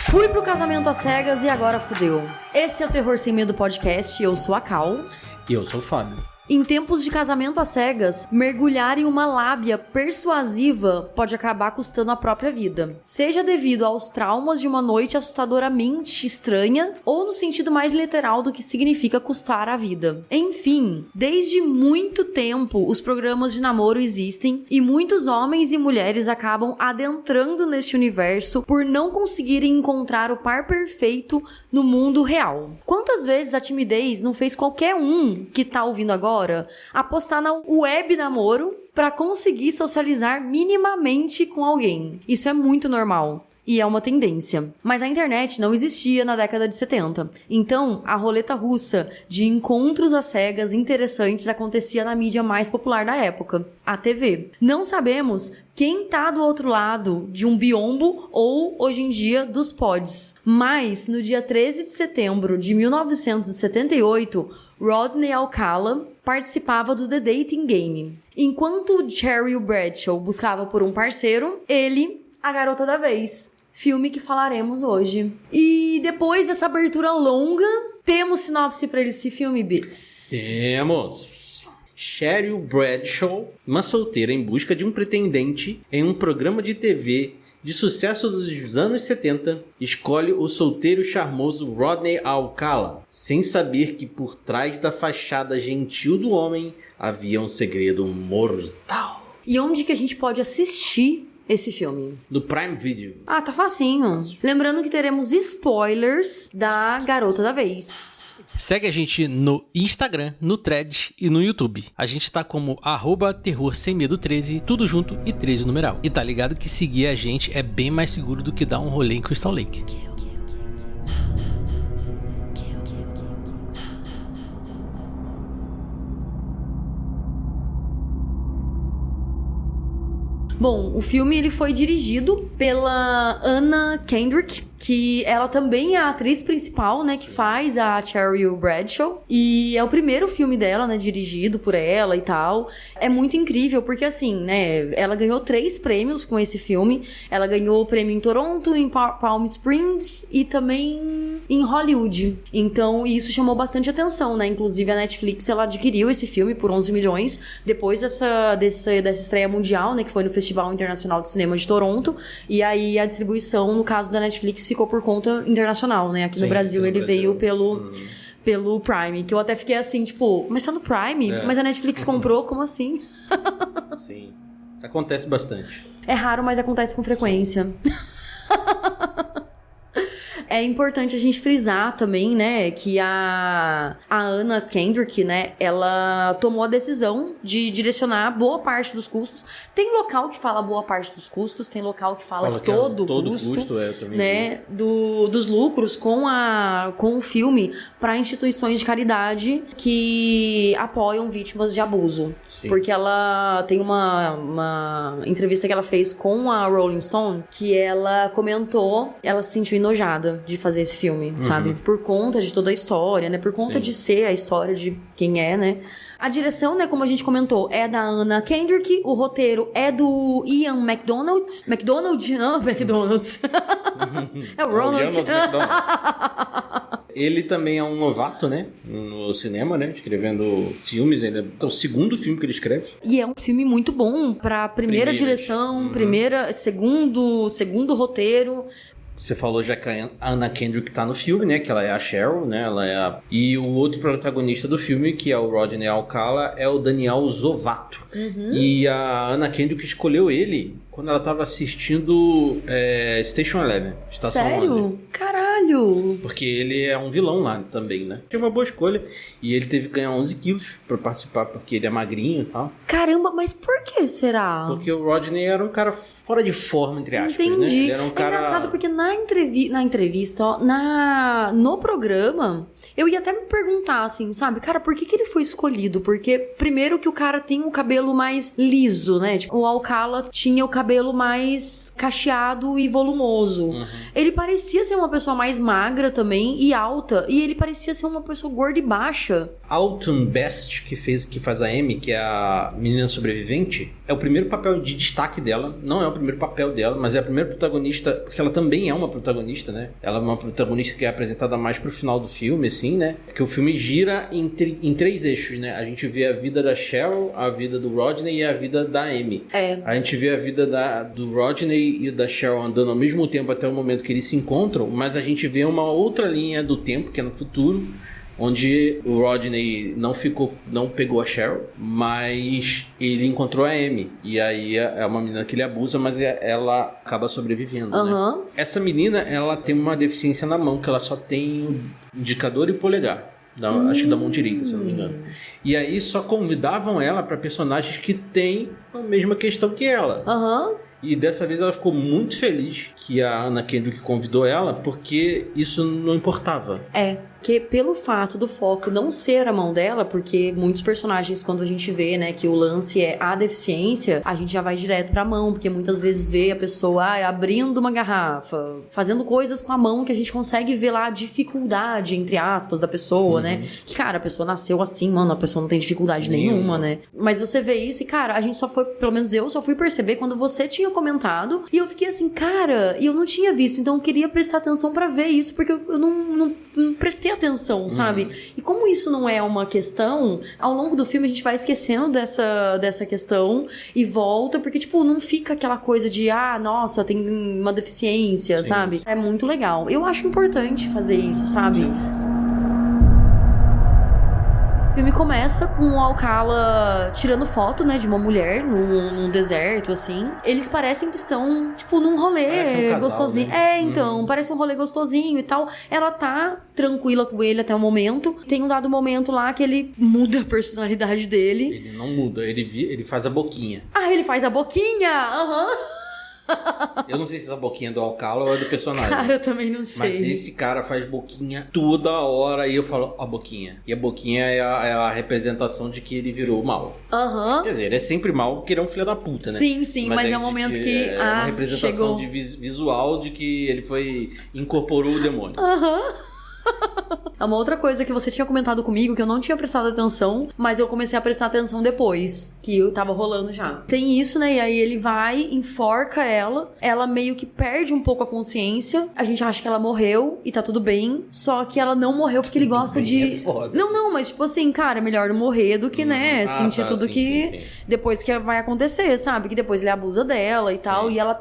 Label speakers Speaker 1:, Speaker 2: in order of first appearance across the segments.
Speaker 1: Fui pro casamento às cegas e agora fudeu. Esse é o Terror Sem Medo Podcast, eu sou a Cal.
Speaker 2: E eu sou o Fábio.
Speaker 1: Em tempos de casamento às cegas, mergulhar em uma lábia persuasiva pode acabar custando a própria vida. Seja devido aos traumas de uma noite assustadoramente estranha, ou no sentido mais literal do que significa custar a vida. Enfim, desde muito tempo os programas de namoro existem e muitos homens e mulheres acabam adentrando neste universo por não conseguirem encontrar o par perfeito no mundo real. Quantas vezes a timidez não fez qualquer um que tá ouvindo agora apostar na web namoro para conseguir socializar minimamente com alguém? Isso é muito normal. E é uma tendência. Mas a internet não existia na década de 70. Então, a roleta russa de encontros às cegas interessantes acontecia na mídia mais popular da época, a TV. Não sabemos quem tá do outro lado de um biombo ou, hoje em dia, dos pods. Mas, no dia 13 de setembro de 1978, Rodney Alcala participava do The Dating Game. Enquanto Cheryl Bradshaw buscava por um parceiro, ele, a garota da vez. Filme que falaremos hoje. E depois dessa abertura longa, temos sinopse pra esse filme, Bits?
Speaker 2: Temos! Cheryl Bradshaw, uma solteira em busca de um pretendente em um programa de TV de sucesso dos anos 70, escolhe o solteiro charmoso Rodney Alcala, sem saber que por trás da fachada gentil do homem havia um segredo mortal.
Speaker 1: E onde que a gente pode assistir esse filme?
Speaker 2: Do Prime Video.
Speaker 1: Ah, tá facinho. Lembrando que teremos spoilers da garota da vez.
Speaker 3: Segue a gente no Instagram, no Thread e no YouTube. A gente tá como @terrorsemmedo13, tudo junto e 13 numeral. E tá ligado que seguir a gente é bem mais seguro do que dar um rolê em Crystal Lake.
Speaker 1: Bom, o filme ele foi dirigido pela Anna Kendrick, que ela também é a atriz principal, né, que faz a Cheryl Bradshaw. E é o primeiro filme dela, né, dirigido por ela e tal. É muito incrível, porque assim, né, ela ganhou 3 prêmios com esse filme. Ela ganhou o prêmio em Toronto, em Palm Springs e também em Hollywood. Então, isso chamou bastante atenção, né? Inclusive, a Netflix, ela adquiriu esse filme por 11 milhões depois dessa estreia mundial, né, que foi no Festival Internacional de Cinema de Toronto. E aí, a distribuição, no caso da Netflix, ficou por conta internacional, né? Aqui no Brasil ele veio pelo Prime, que eu até fiquei assim, tipo, mas tá no Prime? É. Mas a Netflix comprou, como assim?
Speaker 2: Sim, acontece bastante.
Speaker 1: É raro, mas acontece com frequência. É importante a gente frisar também, né, que a Anna Kendrick, né, ela tomou a decisão de direcionar boa parte dos custos. Tem local que fala boa parte dos custos, tem local que fala todo o custo, né, dos lucros com o filme para instituições de caridade que apoiam vítimas de abuso. Sim. Porque ela tem uma entrevista que ela fez com a Rolling Stone que ela comentou, ela se sentiu enojada de fazer esse filme, sabe? Por conta de toda a história, né? Por conta de ser a história de quem é, né? A direção, né, como a gente comentou, é da Anna Kendrick. O roteiro é do Ian McDonald. McDonald's. É o Ronald.
Speaker 2: Ele também é um novato, né? No cinema, né? Escrevendo filmes. Ele é o segundo filme que ele escreve.
Speaker 1: E é um filme muito bom pra primeira direção, segundo roteiro.
Speaker 2: Você falou já que a Anna Kendrick tá no filme, né? Que ela é a Cheryl, né? E o outro protagonista do filme, que é o Rodney Alcala, é o Daniel Zovatto. E a Anna Kendrick escolheu ele quando ela tava assistindo Station Eleven, Estação 11.
Speaker 1: Sério? Caralho!
Speaker 2: Porque ele é um vilão lá também, né? Foi uma boa escolha. E ele teve que ganhar 11 quilos pra participar, porque ele é magrinho e tal.
Speaker 1: Caramba, mas por que será?
Speaker 2: Porque o Rodney era um cara fora de forma, entre aspas.
Speaker 1: Entendi.
Speaker 2: Né? Ele era um cara...
Speaker 1: É engraçado porque na entrevista, ó, no programa, eu ia até me perguntar, assim, sabe? Cara, por que ele foi escolhido? Porque, primeiro, que o cara tem um cabelo mais liso, né? Tipo, o Alcala tinha o cabelo mais cacheado e volumoso. Ele parecia ser uma pessoa mais magra também e alta. E ele parecia ser uma pessoa gorda e baixa.
Speaker 2: Alton Best, que faz a Amy, que é a menina sobrevivente, é o primeiro papel de destaque dela. Não é o primeiro papel dela, mas é a primeira protagonista, porque ela também é uma protagonista, né? Ela é uma protagonista que é apresentada mais pro final do filme, assim, né? Que o filme gira em 3 eixos, né? A gente vê a vida da Cheryl, a vida do Rodney e a vida da Amy. A gente vê a vida do Rodney e da Cheryl andando ao mesmo tempo até o momento que eles se encontram, mas a gente vê uma outra linha do tempo, que é no futuro, onde o Rodney não pegou a Cheryl, mas ele encontrou a Amy. E aí é uma menina que ele abusa, mas ela acaba sobrevivendo, né? Essa menina, ela tem uma deficiência na mão, que ela só tem o indicador e o polegar. Acho que da mão direita, se eu não me engano. E aí só convidavam ela para personagens que têm a mesma questão que ela. E dessa vez ela ficou muito feliz que a Anna Kendrick convidou ela, porque isso não importava.
Speaker 1: Que pelo fato do foco não ser a mão dela, porque muitos personagens, quando a gente vê, né, que o lance é a deficiência, a gente já vai direto pra mão, porque muitas vezes vê a pessoa abrindo uma garrafa, fazendo coisas com a mão que a gente consegue ver lá a dificuldade, entre aspas, da pessoa, né? Que, cara, a pessoa nasceu assim, mano, a pessoa não tem dificuldade nenhuma, né? Mas você vê isso e, cara, a gente só foi, pelo menos eu só fui perceber quando você tinha comentado, e eu fiquei assim, cara, e eu não tinha visto, então eu queria prestar atenção pra ver isso, porque eu não prestei atenção, sabe? E como isso não é uma questão, ao longo do filme a gente vai esquecendo dessa questão e volta, porque, tipo, não fica aquela coisa de, nossa, tem uma deficiência, sabe? É muito legal. Eu acho importante fazer isso, sabe? O filme começa com o Alcala tirando foto, né, de uma mulher num deserto, assim. Eles parecem que estão, tipo, num rolê gostosinho. Né? Então, parece um rolê gostosinho e tal. Ela tá tranquila com ele até o momento. Tem um dado momento lá que ele muda a personalidade dele.
Speaker 2: Ele não muda, ele faz a boquinha.
Speaker 1: Ele faz a boquinha!
Speaker 2: Eu não sei se essa boquinha é do Alcala ou é do personagem.
Speaker 1: Cara, eu também não sei.
Speaker 2: Mas esse cara faz boquinha toda hora e eu falo, a boquinha. E a boquinha é a representação de que ele virou mal. Quer dizer, ele é sempre mal porque ele é um filho da puta, né?
Speaker 1: Sim, mas é um momento que
Speaker 2: é uma representação visual de que ele incorporou o demônio.
Speaker 1: É uma outra coisa que você tinha comentado comigo, que eu não tinha prestado atenção, mas eu comecei a prestar atenção depois, que eu tava rolando já. Tem isso, né? E aí ele vai, enforca ela meio que perde um pouco a consciência, a gente acha que ela morreu e tá tudo bem, só que ela não morreu porque ele gosta de...
Speaker 2: É foda.
Speaker 1: Não, mas tipo assim, cara, é melhor não morrer do que, né, sentir tudo que... Depois que vai acontecer, sabe? Que depois ele abusa dela e tal, e ela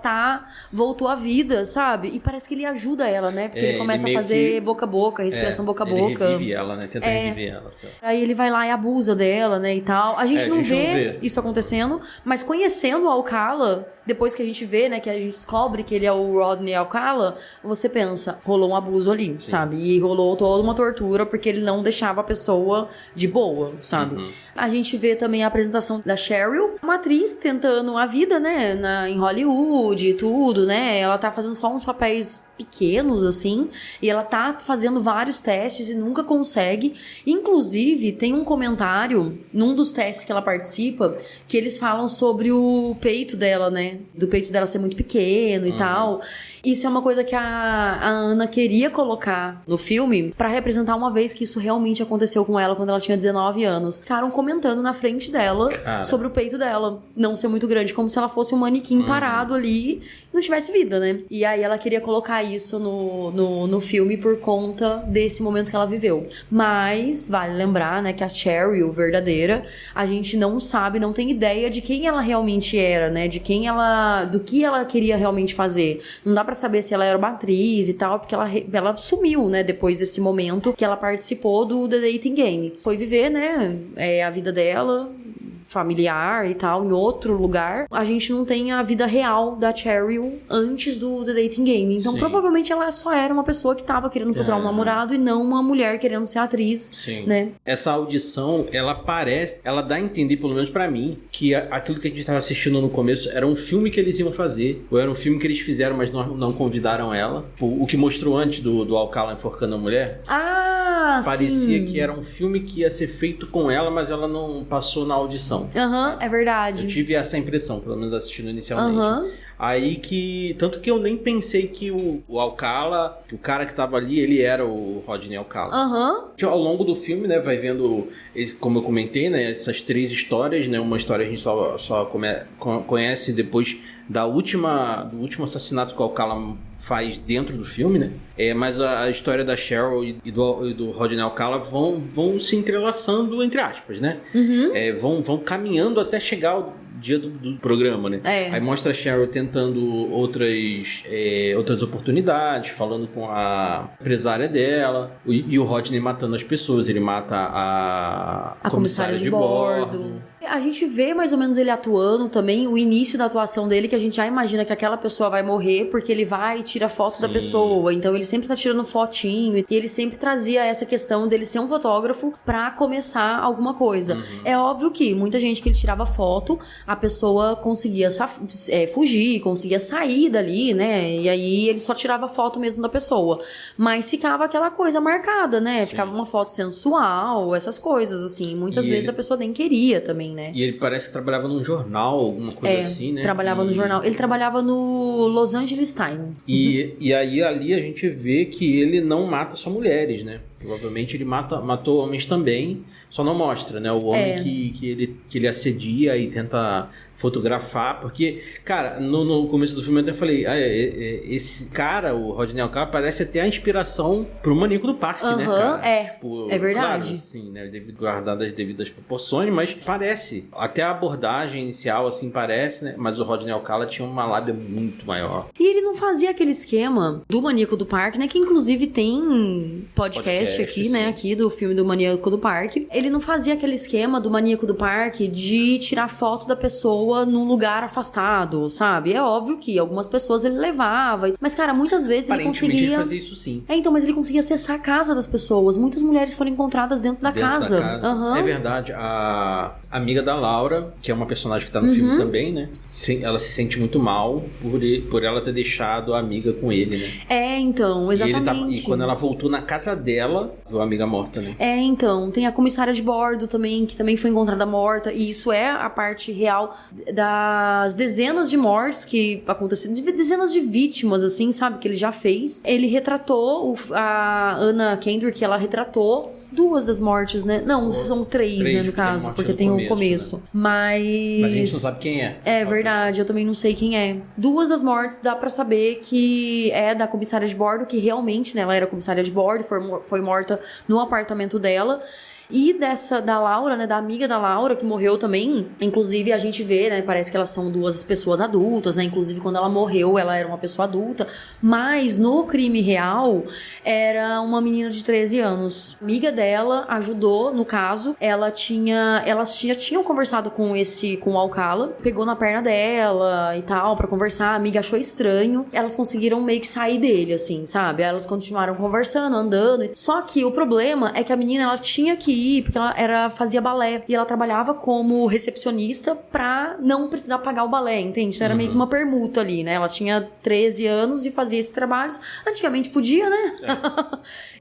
Speaker 1: voltou à vida, sabe? E parece que ele ajuda ela, né? Porque ele começa a fazer boca a boca, respiração boca a boca.
Speaker 2: Ele revive ela, né? Tenta reviver ela. Sabe?
Speaker 1: Aí ele vai lá e abusa dela, né, e tal. A gente não vê isso acontecendo, mas conhecendo o Alcala, depois que a gente vê, né, que a gente descobre que ele é o Rodney Alcala, você pensa, rolou um abuso ali, sabe? E rolou toda uma tortura, porque ele não deixava a pessoa de boa, sabe? A gente vê também a apresentação da Cheryl, uma atriz tentando a vida, né, em Hollywood e tudo, né? Ela tá fazendo só uns papéis pequenos, assim, e ela tá fazendo vários testes e nunca consegue. Inclusive, tem um comentário num dos testes que ela participa, que eles falam sobre o peito dela, né? Do peito dela ser muito pequeno e tal. Isso é uma coisa que a Ana queria colocar no filme pra representar uma vez que isso realmente aconteceu com ela quando ela tinha 19 anos. Ficaram comentando na frente dela sobre o peito dela não ser muito grande, como se ela fosse um manequim parado ali e não tivesse vida, né? E aí ela queria colocar isso no filme por conta desse momento que ela viveu. Mas vale lembrar, né, que a Cheryl verdadeira, a gente não sabe, não tem ideia de quem ela realmente era, né? Do que ela queria realmente fazer. Não dá pra saber se ela era uma atriz e tal, porque ela sumiu, né, depois desse momento que ela participou do The Dating Game. Foi viver, né, a vida dela, familiar e tal, em outro lugar. A gente não tem a vida real da Cheryl antes do The Dating Game. Então, provavelmente ela só era uma pessoa que tava querendo procurar um namorado e não uma mulher querendo ser atriz, né?
Speaker 2: Essa audição, ela dá a entender, pelo menos pra mim, que aquilo que a gente tava assistindo no começo era um filme que eles iam fazer, ou era um filme que eles fizeram, mas não convidaram ela. O que mostrou antes do Alcala enforcando a mulher. Parecia que era um filme que ia ser feito com ela, mas ela não passou na audição.
Speaker 1: É verdade.
Speaker 2: Eu tive essa impressão, pelo menos assistindo inicialmente. Aí que... Tanto que eu nem pensei que o Alcala, que o cara que tava ali, ele era o Rodney Alcala. Ao longo do filme, né, vai vendo, como eu comentei, né, essas 3 histórias, né, uma história a gente só conhece depois do último assassinato que o Alcala faz dentro do filme, né? Mas a história da Cheryl e do Rodney Alcala vão se entrelaçando, entre aspas, né? Vão caminhando até chegar o dia do programa, né? Aí mostra a Cheryl tentando outras oportunidades, falando com a empresária dela, e o Rodney matando as pessoas. Ele mata a comissária de bordo.
Speaker 1: A gente vê mais ou menos ele atuando também, o início da atuação dele, que a gente já imagina que aquela pessoa vai morrer, porque ele vai e tira foto da pessoa. Então ele sempre tá tirando fotinho, e ele sempre trazia essa questão dele ser um fotógrafo pra começar alguma coisa. É óbvio que muita gente que ele tirava foto, a pessoa conseguia fugir, conseguia sair dali, né? E aí ele só tirava foto mesmo da pessoa. Mas ficava aquela coisa marcada, né? Ficava uma foto sensual, essas coisas, assim. Muitas vezes a pessoa nem queria também, né?
Speaker 2: E ele parece que trabalhava num jornal, alguma coisa assim, né?
Speaker 1: Trabalhava no jornal. Ele trabalhava no Los Angeles Times.
Speaker 2: E aí ali a gente vê que ele não mata só mulheres, né? Provavelmente ele matou homens também, só não mostra, né? O homem que ele assedia e tenta fotografar, porque, cara, no começo do filme eu até falei, esse cara, o Rodney Alcala, parece até a inspiração pro Maníaco do Parque, né, cara? Tipo,
Speaker 1: é verdade.
Speaker 2: Claro, sim, né, guardadas as devidas proporções, mas parece, até a abordagem inicial, assim, parece, né, mas o Rodney Alcala tinha uma lábia muito maior.
Speaker 1: E ele não fazia aquele esquema do Maníaco do Parque, né, que inclusive tem podcast aqui, sim, né, aqui do filme do Maníaco do Parque. Ele não fazia aquele esquema do Maníaco do Parque de tirar foto da pessoa num lugar afastado, sabe? É óbvio que algumas pessoas ele levava, mas, cara, muitas vezes ele conseguia...
Speaker 2: ele fazia isso sim.
Speaker 1: Então, mas ele conseguia acessar a casa das pessoas. Muitas mulheres foram encontradas dentro da casa.
Speaker 2: É verdade. A amiga da Laura, que é uma personagem que tá no filme também, né? Ela se sente muito mal por ela ter deixado a amiga com ele, né?
Speaker 1: Então, exatamente.
Speaker 2: E quando ela voltou na casa dela, viu a amiga morta, né?
Speaker 1: Então, tem a comissária de bordo também, que também foi encontrada morta, e isso é a parte real das dezenas de mortes que aconteceram, dezenas de vítimas, assim, sabe, que ele já fez. Ele retratou, a Anna Kendrick, ela retratou 2 das mortes, né? Não, são 3, né, no caso, porque tem um começo. Né? Mas
Speaker 2: a gente não sabe quem é.
Speaker 1: É verdade, eu também não sei quem é. 2 das mortes dá pra saber que é da comissária de bordo, que realmente, né, ela era comissária de bordo, foi morta no apartamento dela. E da Laura, né, da amiga da Laura, que morreu também. Inclusive, a gente vê, né, parece que elas são 2 pessoas adultas, né, inclusive quando ela morreu, ela era uma pessoa adulta, mas no crime real, era uma menina de 13 anos. A amiga dela ajudou, no caso, elas tinham conversado com o Alcala, pegou na perna dela e tal, pra conversar, a amiga achou estranho, elas conseguiram meio que sair dele, assim, sabe? Elas continuaram conversando, andando, só que o problema é que a menina, ela tinha que ir, porque ela fazia balé, e ela trabalhava como recepcionista pra não precisar pagar o balé, entende? Então era meio que uma permuta ali, né? Ela tinha 13 anos e fazia esses trabalhos, antigamente podia, né?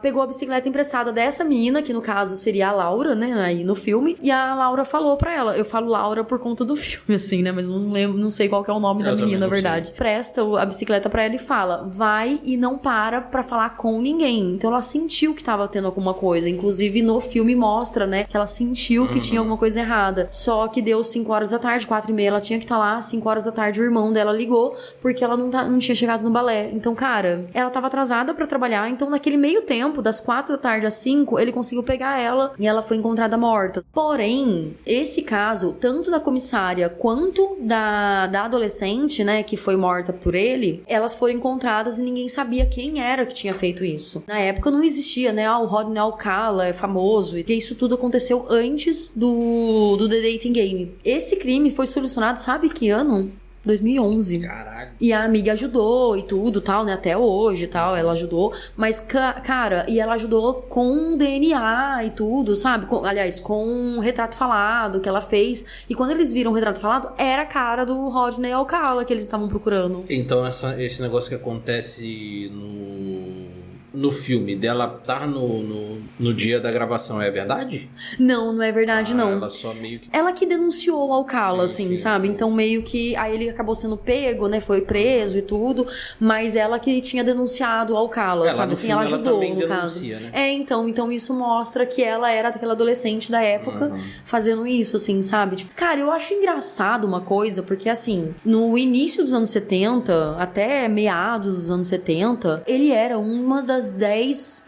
Speaker 1: Pegou a bicicleta emprestada dessa menina, que no caso seria a Laura, né, aí no filme, e a Laura falou pra ela, eu falo Laura por conta do filme, assim, né, mas não sei qual que é o nome da menina, na verdade. Presta a bicicleta pra ela e fala, vai e não pra falar com ninguém. Então ela sentiu que tava tendo alguma coisa, inclusive no filme mostra, né, que ela sentiu que tinha alguma coisa errada. Só que deu 5 horas da tarde, 4h30, ela tinha que estar lá, 5 horas da tarde o irmão dela ligou, porque ela não tinha chegado no balé. Então, cara, ela tava atrasada pra trabalhar, então naquele meio tempo, das 4 da tarde às 5, ele conseguiu pegar ela e ela foi encontrada morta. Porém, esse caso, tanto da comissária quanto da adolescente, né, que foi morta por ele, elas foram encontradas e ninguém sabia quem era que tinha feito isso. Na época não existia, né, o Rodney Alcala é famoso, e isso tudo aconteceu antes do The Dating Game. Esse crime foi solucionado, sabe que ano? 2011.
Speaker 2: Caralho.
Speaker 1: E a amiga ajudou e tudo, tal, né? Até hoje, tal, ela ajudou. Mas, cara, e ela ajudou com DNA e tudo, sabe? Com um retrato falado que ela fez. E quando eles viram o retrato falado, era a cara do Rodney Alcala que eles estavam procurando.
Speaker 2: Então, esse negócio que acontece no filme dela estar no dia da gravação é verdade?
Speaker 1: Não é verdade, não.
Speaker 2: Ela só meio que...
Speaker 1: Ela que denunciou o Alcala, assim, sabe? Então, meio que... Aí ele acabou sendo pego, né? Foi preso e tudo. Mas ela que tinha denunciado o Alcala, sabe? Assim, ela ajudou, no caso. Né? Então isso mostra que ela era aquela adolescente da época fazendo isso, assim, sabe? Tipo, cara, eu acho engraçado uma coisa, porque, assim, no início dos anos 70, até meados dos anos 70, ele era uma das 10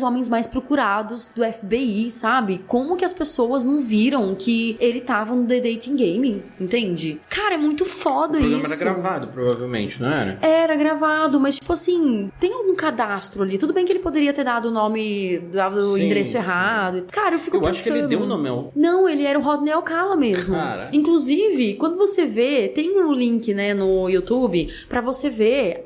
Speaker 1: homens mais procurados do FBI, sabe? Como que as pessoas não viram que ele tava no The Dating Game, entende? Cara, é muito foda isso. O
Speaker 2: programa era gravado, provavelmente, não era?
Speaker 1: Era gravado, mas tipo assim, tem algum cadastro ali. Tudo bem que ele poderia ter dado o nome, dado o endereço errado. Cara, eu fico pensando...
Speaker 2: acho que ele deu o nome.
Speaker 1: Não, ele era o Rodney Alcala mesmo.
Speaker 2: Cara.
Speaker 1: Inclusive, quando você vê, tem um link, né, no YouTube, pra você ver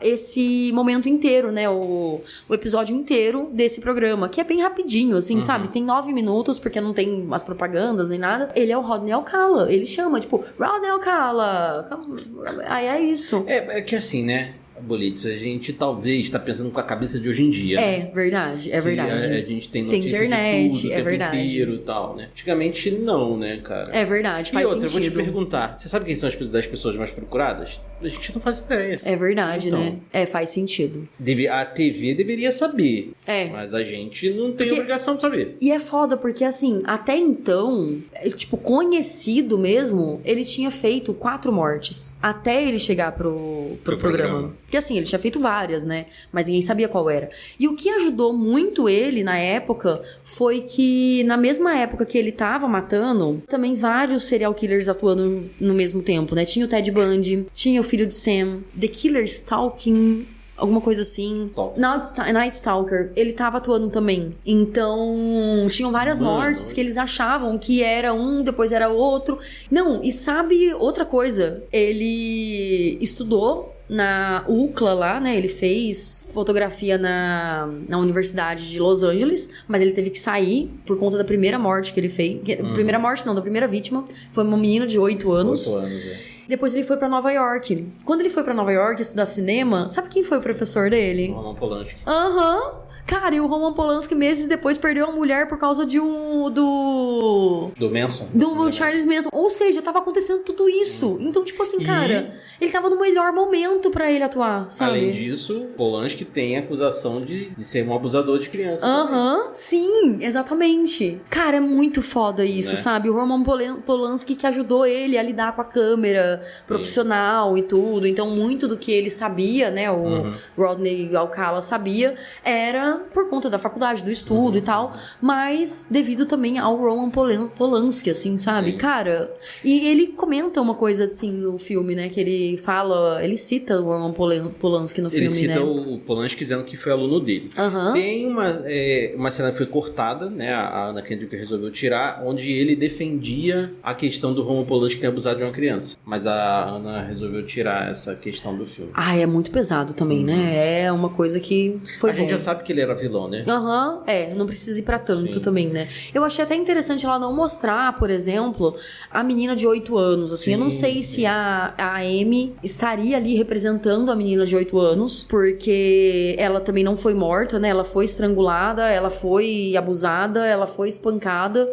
Speaker 1: esse momento inteiro, né, o episódio inteiro desse programa, que é bem rapidinho, assim, sabe? Tem 9 minutos, porque não tem as propagandas nem nada. Ele é o Rodney Alcala. Ele chama, tipo, Rodney Alcala. Aí é isso.
Speaker 2: É que assim, né? Bolitz, a gente talvez está pensando com a cabeça de hoje em dia.
Speaker 1: É verdade.
Speaker 2: A gente tem notícia
Speaker 1: internet,
Speaker 2: de tudo, o tempo inteiro e tal, né? Antigamente não, né, cara?
Speaker 1: É verdade, faz sentido.
Speaker 2: E outra, eu vou te perguntar, você sabe quem são as 10 pessoas mais procuradas? A gente não faz ideia.
Speaker 1: É verdade, então, né? Faz sentido.
Speaker 2: A TV deveria saber. Mas a gente não tem obrigação de saber.
Speaker 1: E é foda, porque assim, até então, tipo, conhecido mesmo, ele tinha feito 4 mortes. Até ele chegar pro programa. Porque assim, ele tinha feito várias, né? Mas ninguém sabia qual era. E o que ajudou muito ele na época foi que, na mesma época que ele tava matando, também vários serial killers atuando no mesmo tempo, né? Tinha o Ted Bundy, tinha o filho de Sam, The Killer Stalking... alguma coisa assim. Night Stalker. Ele tava atuando também. Então, tinham várias mortes que eles achavam que era um, depois era outro. Não, e sabe outra coisa? Ele estudou na UCLA lá, né? Ele fez fotografia na Universidade de Los Angeles, mas ele teve que sair por conta da primeira morte que ele fez. Primeira morte não, da primeira vítima. Foi uma menina de 8 anos.
Speaker 2: 8 anos,
Speaker 1: Depois ele foi pra Nova York. Quando ele foi pra Nova York estudar cinema, sabe quem foi o professor dele?
Speaker 2: Roman Polanski.
Speaker 1: Cara, e o Roman Polanski meses depois perdeu a mulher por causa de
Speaker 2: do Manson?
Speaker 1: Do Charles Manson. Ou seja, tava acontecendo tudo isso. Então, tipo assim, cara, ele tava no melhor momento pra ele atuar, sabe?
Speaker 2: Além disso, Polanski tem acusação de ser um abusador de criança.
Speaker 1: Sim, exatamente. Cara, é muito foda isso, sabe? O Roman Polanski que ajudou ele a lidar com a câmera profissional e tudo. Então, muito do que ele sabia, né? O Rodney Alcala sabia, era por conta da faculdade, do estudo e tal, mas devido também ao Roman Polanski, assim, sabe? Cara, e ele comenta uma coisa assim no filme, né? Que ele fala, ele cita o Roman Polanski no filme, né?
Speaker 2: Ele cita o Polanski dizendo que foi aluno dele. Tem uma cena que foi cortada, né? A Anna Kendrick resolveu tirar, onde ele defendia a questão do Roman Polanski ter abusado de uma criança. Mas a Ana resolveu tirar essa questão do filme.
Speaker 1: É muito pesado também, né? É uma coisa que foi
Speaker 2: A gente já sabe que ele era vilão, né?
Speaker 1: Não precisa ir pra tanto também, né? Eu achei até interessante ela não mostrar, por exemplo, a menina de 8 anos, assim. Eu não sei se a Amy estaria ali representando a menina de 8 anos, porque ela também não foi morta, né? Ela foi estrangulada, ela foi abusada, ela foi espancada.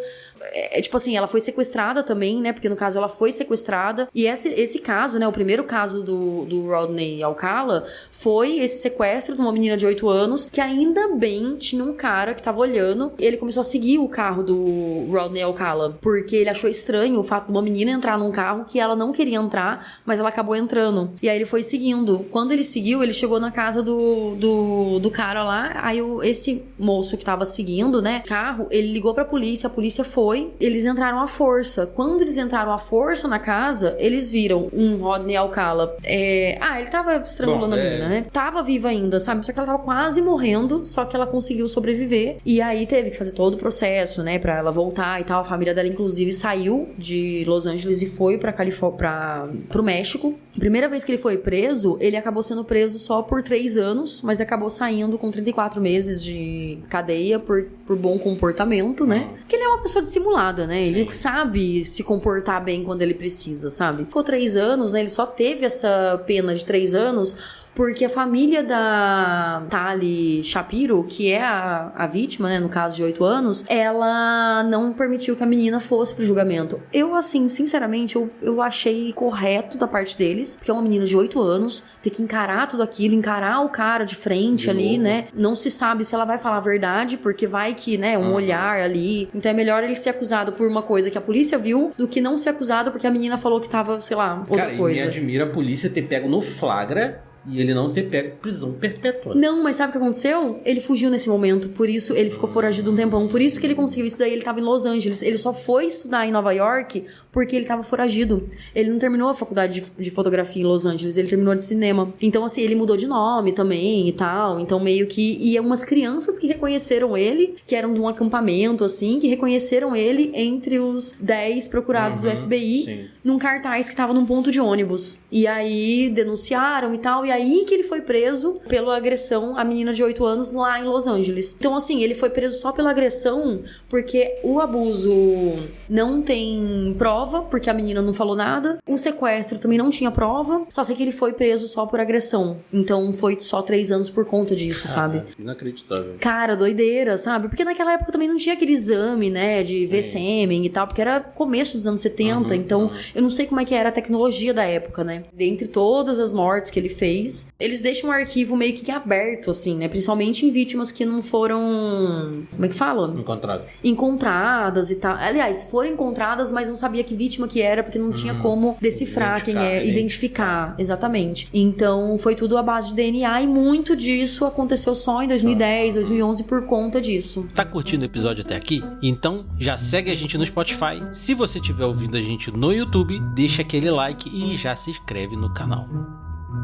Speaker 1: Tipo assim, ela foi sequestrada também, né? Porque no caso ela foi sequestrada. E esse caso, né? O primeiro caso do Rodney Alcala foi esse sequestro de uma menina de 8 anos, que ainda bem tinha um cara que tava olhando. Ele começou a seguir o carro do Rodney Alcala, porque ele achou estranho o fato de uma menina entrar num carro que ela não queria entrar, mas ela acabou entrando. E aí ele foi seguindo. Quando ele seguiu, ele chegou na casa do cara lá. Aí esse moço que tava seguindo, né? Carro, ele ligou pra polícia, a polícia foi. Eles entraram à força. Quando eles entraram à força na casa, eles viram um Rodney Alcala. Ele tava estrangulando a menina, né? Tava viva ainda, sabe? Só que ela tava quase morrendo, só que ela conseguiu sobreviver. E aí teve que fazer todo o processo, né? Pra ela voltar e tal. A família dela, inclusive, saiu de Los Angeles e foi pro México. A primeira vez que ele foi preso, ele acabou sendo preso só por 3 anos, mas acabou saindo com 34 meses de cadeia por bom comportamento, né? Porque ele é uma pessoa dissimulada, né? Ele sabe se comportar bem quando ele precisa, sabe? Ficou 3 anos, né? Ele só teve essa pena de 3 anos porque a família da Tali Shapiro, que é a vítima, né, no caso de 8 anos, ela não permitiu que a menina fosse pro julgamento. Eu, assim, sinceramente, eu achei correto da parte deles, porque é uma menina de 8 anos, ter que encarar tudo aquilo, encarar o cara de frente
Speaker 2: De
Speaker 1: ali,
Speaker 2: novo.
Speaker 1: né? Não se sabe se ela vai falar a verdade, porque vai que, né, um olhar ali. Então é melhor ele ser acusado por uma coisa que a polícia viu, do que não ser acusado porque a menina falou que tava, sei lá, outra
Speaker 2: Cara,
Speaker 1: coisa.
Speaker 2: e me admira a polícia ter pego no flagra e ele não ter pego prisão perpétua.
Speaker 1: Não, mas sabe o que aconteceu? Ele fugiu nesse momento, por isso ele ficou foragido um tempão. Por isso que ele conseguiu isso daí, ele tava em Los Angeles. Ele só foi estudar em Nova York porque ele tava foragido. Ele não terminou a faculdade de fotografia em Los Angeles, ele terminou de cinema. Então, assim, ele mudou de nome também e tal. Então, meio que... E umas crianças que reconheceram ele, que eram de um acampamento, assim, que reconheceram ele entre os 10 procurados do FBI,
Speaker 2: sim.
Speaker 1: num cartaz que tava num ponto de ônibus. E aí, denunciaram e tal, e aí que ele foi preso pela agressão à menina de 8 anos lá em Los Angeles. Então, assim, ele foi preso só pela agressão porque o abuso não tem prova, porque a menina não falou nada. O sequestro também não tinha prova. Só sei que ele foi preso só por agressão. Então, foi só 3 anos por conta disso, sabe?
Speaker 2: Inacreditável.
Speaker 1: Cara, doideira, sabe? Porque naquela época também não tinha aquele exame, né, de ver sêmen e tal, porque era começo dos anos 70, então eu não sei como é que era a tecnologia da época, né? Dentre todas as mortes que ele fez, eles deixam um arquivo meio que aberto, assim, né? Principalmente em vítimas que não foram... Como é que fala? Encontradas e tal. Aliás, foram encontradas, mas não sabia que vítima que era, porque não tinha como decifrar quem é, identificar. Exatamente. Então, foi tudo à base de DNA e muito disso aconteceu só em 2010, 2011 por conta disso.
Speaker 3: Tá curtindo o episódio até aqui? Então já segue a gente no Spotify. Se você estiver ouvindo a gente no YouTube, deixa aquele like e já se inscreve no canal.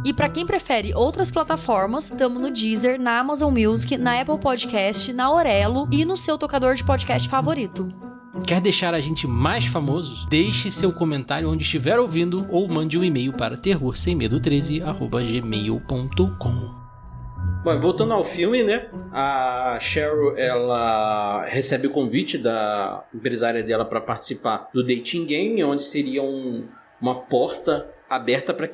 Speaker 1: E pra quem prefere outras plataformas, tamo no Deezer, na Amazon Music, na Apple Podcast, na Orelo e no seu tocador de podcast favorito.
Speaker 3: Quer deixar a gente mais famosos? Deixe seu comentário onde estiver ouvindo ou mande um e-mail para terrorsemmedo13@gmail.com.
Speaker 2: Bom, voltando ao filme, né? A Cheryl, ela recebe o convite da empresária dela para participar do dating game, onde seria uma porta aberta para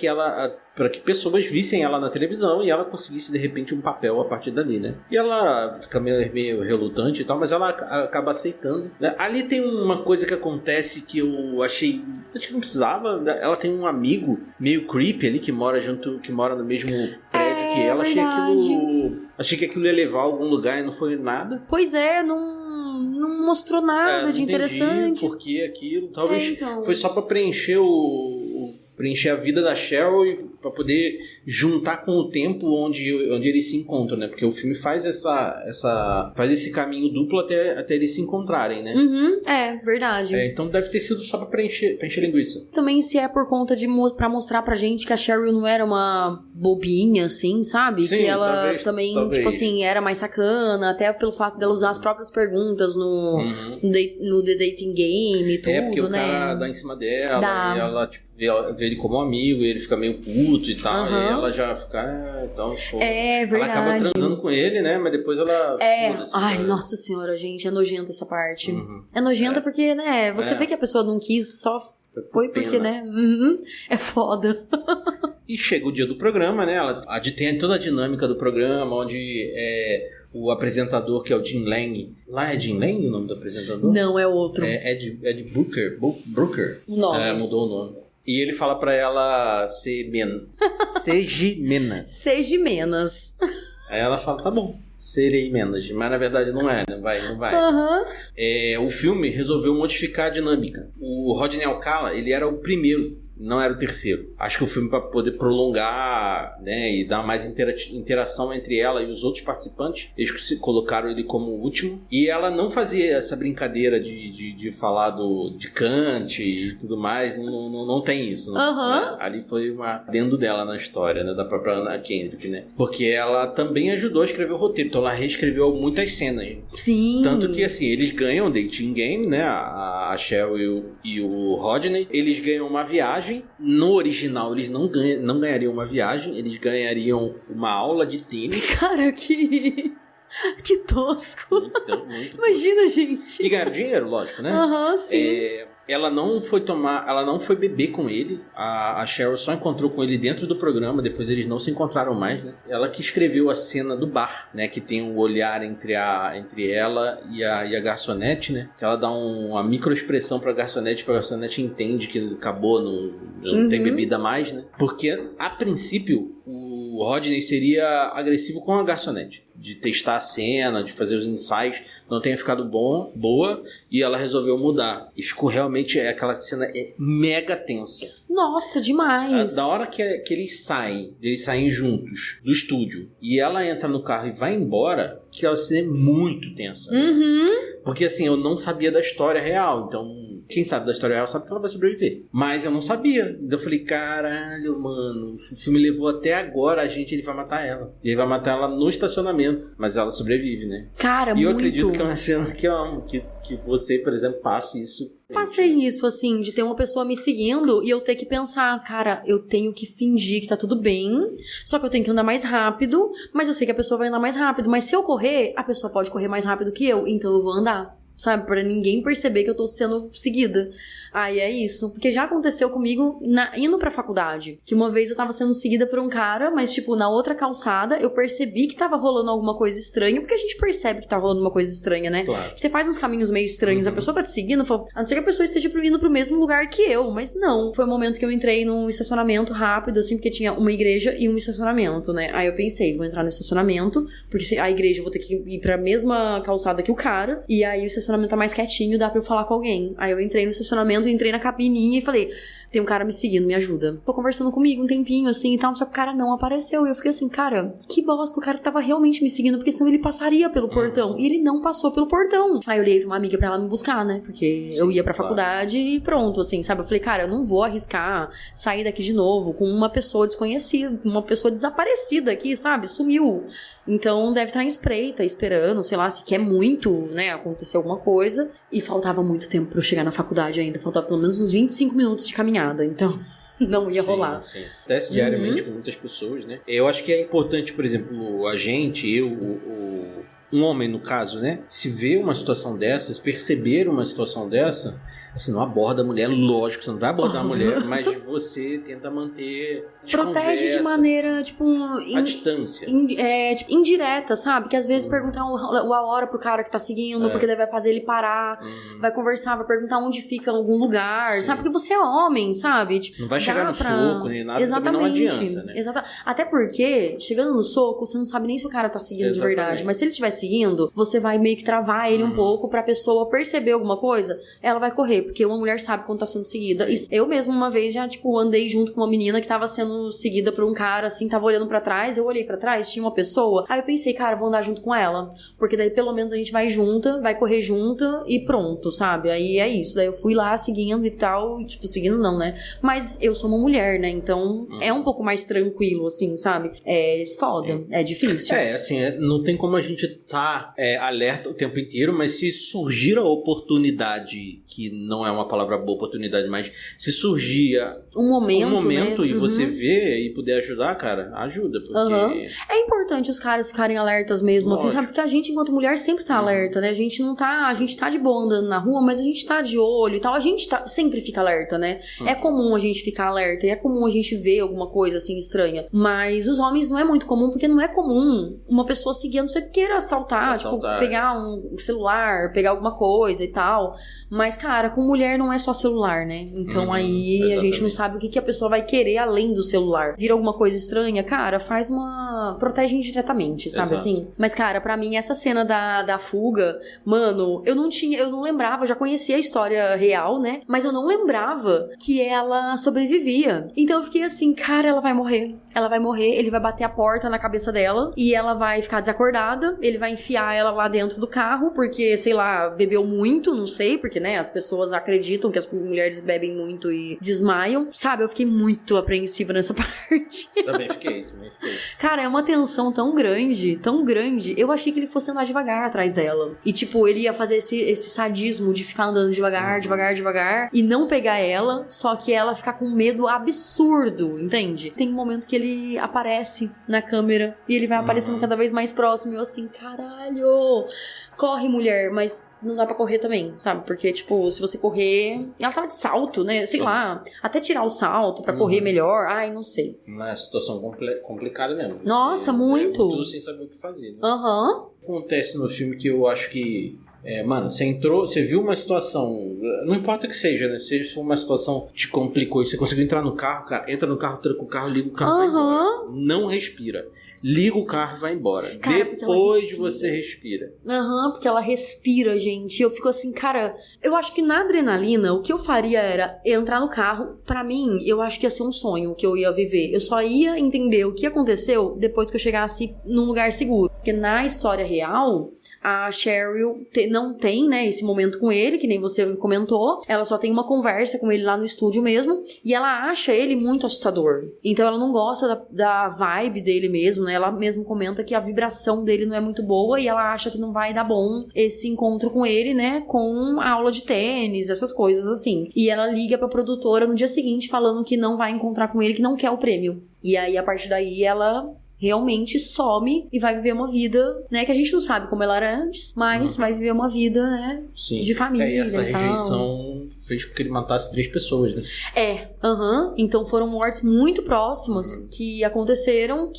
Speaker 2: que pessoas vissem ela na televisão e ela conseguisse de repente um papel a partir dali, né? E ela fica meio relutante e tal, mas ela acaba aceitando, né? Ali tem uma coisa que acontece que eu achei, acho que não precisava, né? Ela tem um amigo meio creepy ali que mora no mesmo prédio que ela. Achei que aquilo ia levar a algum lugar e não foi nada.
Speaker 1: Pois é, não mostrou nada de interessante.
Speaker 2: Por que aquilo? Talvez foi só para preencher a vida da Cheryl e para poder juntar com o tempo onde eles se encontram, né? Porque o filme faz faz esse caminho duplo até eles se encontrarem, né?
Speaker 1: É, verdade.
Speaker 2: Então deve ter sido só pra preencher linguiça.
Speaker 1: Também se é por conta pra mostrar pra gente que a Cheryl não era uma bobinha, assim, sabe?
Speaker 2: Sim,
Speaker 1: que ela
Speaker 2: talvez.
Speaker 1: tipo assim, era mais sacana, até pelo fato dela usar as próprias perguntas no The Dating Game e tudo, né?
Speaker 2: Porque o cara dá em cima dela e ela, tipo, vê ele como amigo e ele fica meio puto e tal, e ela já fica, então, pô,
Speaker 1: é verdade.
Speaker 2: Ela acaba transando com ele, né, mas depois ela
Speaker 1: ai, nossa senhora, gente, é nojenta essa parte. É nojenta porque, né, você vê que a pessoa não quis, só foi porque, né, é foda.
Speaker 2: E chega o dia do programa, né, ela tem toda a dinâmica do programa, onde o apresentador, que é o Jim Lang. Lá é Jim Lang o nome do apresentador?
Speaker 1: Não, é outro.
Speaker 2: É Ed Brooker. O nome. Mudou o nome. E ele fala pra ela seja menos. Aí ela fala, tá bom, serei menos. Mas na verdade não é, não vai. O filme resolveu modificar a dinâmica. O Rodney Alcala, ele era o primeiro, não era o terceiro. Acho que o filme, para poder prolongar, né, e dar mais interação entre ela e os outros participantes, eles colocaram ele como o último. E ela não fazia essa brincadeira de falar de Kant e tudo mais. Não tem isso. Né? Ali foi uma adendo dela na história, né, da própria Anna Kendrick, né? Porque ela também ajudou a escrever o roteiro. Então ela reescreveu muitas cenas.
Speaker 1: Sim.
Speaker 2: Tanto que, assim, eles ganham o dating game, né? A Cheryl e o Rodney. Eles ganham uma viagem. No original, eles não ganhariam uma viagem, eles ganhariam uma aula de tênis.
Speaker 1: Cara, que tosco.
Speaker 2: Muito
Speaker 1: Imagina, gente.
Speaker 2: E ganharam dinheiro, lógico, né?
Speaker 1: Sim.
Speaker 2: ela não foi beber com ele. A Cheryl só encontrou com ele dentro do programa, depois eles não se encontraram mais, né? Ela que escreveu a cena do bar, né? Que tem um olhar entre ela e a garçonete, né? Que ela dá uma microexpressão pra garçonete entende que acabou, não tem bebida mais, né? Porque, a princípio, o Rodney seria agressivo com a garçonete, de testar a cena, de fazer os ensaios, não tenha ficado boa, e ela resolveu mudar. E ficou realmente, aquela cena mega tensa.
Speaker 1: Nossa, demais!
Speaker 2: Da hora que eles saem juntos do estúdio, e ela entra no carro e vai embora, aquela cena é muito tensa. Porque assim, eu não sabia da história real, então quem sabe da história real sabe que ela vai sobreviver. Mas eu não sabia. Então eu falei, caralho, mano, o filme levou até agora ele vai matar ela. E ele vai matar ela no estacionamento. Mas ela sobrevive, né?
Speaker 1: Cara,
Speaker 2: e eu acredito que é uma cena que eu amo. Que você, por exemplo, passe isso.
Speaker 1: Passei isso, assim, de ter uma pessoa me seguindo e eu ter que pensar, cara, eu tenho que fingir que tá tudo bem, só que eu tenho que andar mais rápido, mas eu sei que a pessoa vai andar mais rápido. Mas se eu correr, a pessoa pode correr mais rápido que eu, então eu vou andar. Sabe, pra ninguém perceber que eu tô sendo seguida. Aí é isso. Porque já aconteceu comigo indo pra faculdade. Que uma vez eu tava sendo seguida por um cara, mas tipo, na outra calçada, eu percebi que tava rolando alguma coisa estranha. Porque a gente percebe que tá rolando uma coisa estranha, né?
Speaker 2: Claro.
Speaker 1: Você faz uns caminhos meio estranhos, a pessoa tá te seguindo, a não ser que a pessoa esteja indo pro mesmo lugar que eu. Mas não. Foi um momento que eu entrei num estacionamento rápido, assim, porque tinha uma igreja e um estacionamento, né? Aí eu pensei, vou entrar no estacionamento, porque a igreja eu vou ter que ir pra mesma calçada que o cara. E aí o estacionamento tá mais quietinho, dá pra eu falar com alguém. Aí eu entrei no estacionamento, entrei na cabininha e falei, tem um cara me seguindo, me ajuda. Tô conversando comigo um tempinho, assim, e tal, só que o cara não apareceu. E eu fiquei assim, cara, que bosta, o cara tava realmente me seguindo, porque senão ele passaria pelo portão. E ele não passou pelo portão. Aí eu liguei pra uma amiga pra ela me buscar, né? Porque eu ia pra faculdade e pronto, assim, sabe? Eu falei, cara, eu não vou arriscar sair daqui de novo com uma pessoa desconhecida, com uma pessoa desaparecida aqui, sabe? Sumiu. Então deve estar em espreita, esperando, sei lá, se quer muito, né, acontecer alguma coisa. E faltava muito tempo pra eu chegar na faculdade ainda. Faltava pelo menos uns 25 minutos de caminhada, então não ia rolar.
Speaker 2: Sim. Acontece diariamente com muitas pessoas, né? Eu acho que é importante, por exemplo, a gente, um homem no caso, né? Se vê uma situação dessa, se perceber uma situação dessa, assim, não aborda a mulher, lógico, você não vai abordar a mulher, mas você tenta manter
Speaker 1: protege de maneira, tipo,
Speaker 2: a distância.
Speaker 1: Tipo, indireta, sabe? Que às vezes perguntar a hora pro cara que tá seguindo, porque daí vai fazer ele parar, vai conversar, vai perguntar onde fica algum lugar, sabe? Porque você é homem, sabe? Tipo,
Speaker 2: não vai chegar no soco, nem nada,
Speaker 1: exatamente,
Speaker 2: também não adianta, né?
Speaker 1: Até porque, chegando no soco, você não sabe nem se o cara tá seguindo de verdade, mas se ele estiver seguindo, você vai meio que travar ele um pouco pra pessoa perceber alguma coisa, ela vai correr, porque uma mulher sabe quando tá sendo seguida. E eu mesma uma vez já, tipo, andei junto com uma menina que tava sendo seguida por um cara, assim, tava olhando pra trás, eu olhei pra trás, tinha uma pessoa, aí eu pensei, cara, vou andar junto com ela, porque daí pelo menos a gente vai junta, vai correr junta e pronto, sabe? Aí é isso, daí eu fui lá seguindo e tal, e, tipo, seguindo não, né? Mas eu sou uma mulher, né? Então é um pouco mais tranquilo, assim, sabe? É foda, é difícil.
Speaker 2: Assim, não tem como a gente tá alerta o tempo inteiro, mas se surgir a oportunidade, que não é uma palavra boa, oportunidade, mas se surgir
Speaker 1: um momento né?
Speaker 2: E você vê e puder ajudar, cara, ajuda, porque...
Speaker 1: É importante os caras ficarem alertas mesmo, assim, sabe? Porque a gente, enquanto mulher, sempre tá alerta, né? A gente tá de boa andando na rua, mas a gente tá de olho e tal, a gente sempre fica alerta, né? É comum a gente ficar alerta e é comum a gente ver alguma coisa, assim, estranha, mas os homens não é muito comum, porque não é comum uma pessoa seguir, a não ser que queira assaltar, tipo, pegar um celular, pegar alguma coisa e tal, mas, cara, com mulher não é só celular, né? Então aí exatamente. A gente não sabe o que a pessoa vai querer além do celular. Vira alguma coisa estranha, cara, protege indiretamente, sabe? Exato. Assim? Mas, cara, pra mim, essa cena da fuga, mano, eu não lembrava, eu já conhecia a história real, né? Mas eu não lembrava que ela sobrevivia. Então eu fiquei assim, cara, ela vai morrer, ele vai bater a porta na cabeça dela e ela vai ficar desacordada, ele vai enfiar ela lá dentro do carro, porque, sei lá, bebeu muito, não sei, porque, né, as pessoas acreditam que as mulheres bebem muito e desmaiam, sabe? Eu fiquei muito apreensiva nessa parte.
Speaker 2: Também fiquei.
Speaker 1: Cara, é uma tensão tão grande, eu achei que ele fosse andar devagar atrás dela. E, tipo, ele ia fazer esse sadismo de ficar andando devagar, e não pegar ela, só que ela ficar com medo absurdo, entende? Tem um momento que ele aparece na câmera e ele vai aparecendo cada vez mais próximo e eu assim, caralho, corre, mulher, mas não dá pra correr também, sabe? Porque, tipo, se você correr. Ela tava de salto, né? Sei lá. Até tirar o salto pra correr melhor. Ai, não sei.
Speaker 2: Uma situação complicada mesmo.
Speaker 1: Nossa, muito.
Speaker 2: Tudo sem saber o que fazer. Né?
Speaker 1: Aham.
Speaker 2: Acontece no filme que eu acho que... mano, você viu uma situação, não importa o que seja, né? Se for uma situação que te complicou e você conseguiu entrar no carro, cara, entra no carro, tranca o carro, liga o carro, vai embora. Não respira. Liga o carro e vai embora.
Speaker 1: Cara,
Speaker 2: depois você respira.
Speaker 1: Porque ela respira, gente. Eu fico assim, cara, eu acho que na adrenalina, o que eu faria era entrar no carro. Pra mim, eu acho que ia ser um sonho que eu ia viver. Eu só ia entender o que aconteceu depois que eu chegasse num lugar seguro. Porque na história real, a Cheryl não tem, né, esse momento com ele, que nem você comentou. Ela só tem uma conversa com ele lá no estúdio mesmo. E ela acha ele muito assustador. Então ela não gosta da vibe dele mesmo, né? Ela mesmo comenta que a vibração dele não é muito boa e ela acha que não vai dar bom esse encontro com ele, né? Com a aula de tênis, essas coisas assim. E ela liga pra produtora no dia seguinte falando que não vai encontrar com ele, que não quer o prêmio. E aí, a partir daí, ela... realmente some e vai viver uma vida, né, que a gente não sabe como ela era antes, mas vai viver uma vida, né, de família
Speaker 2: e essa
Speaker 1: e tal.
Speaker 2: rejeição fez com que ele matasse 3 pessoas, né?
Speaker 1: Então foram mortes muito próximas que aconteceram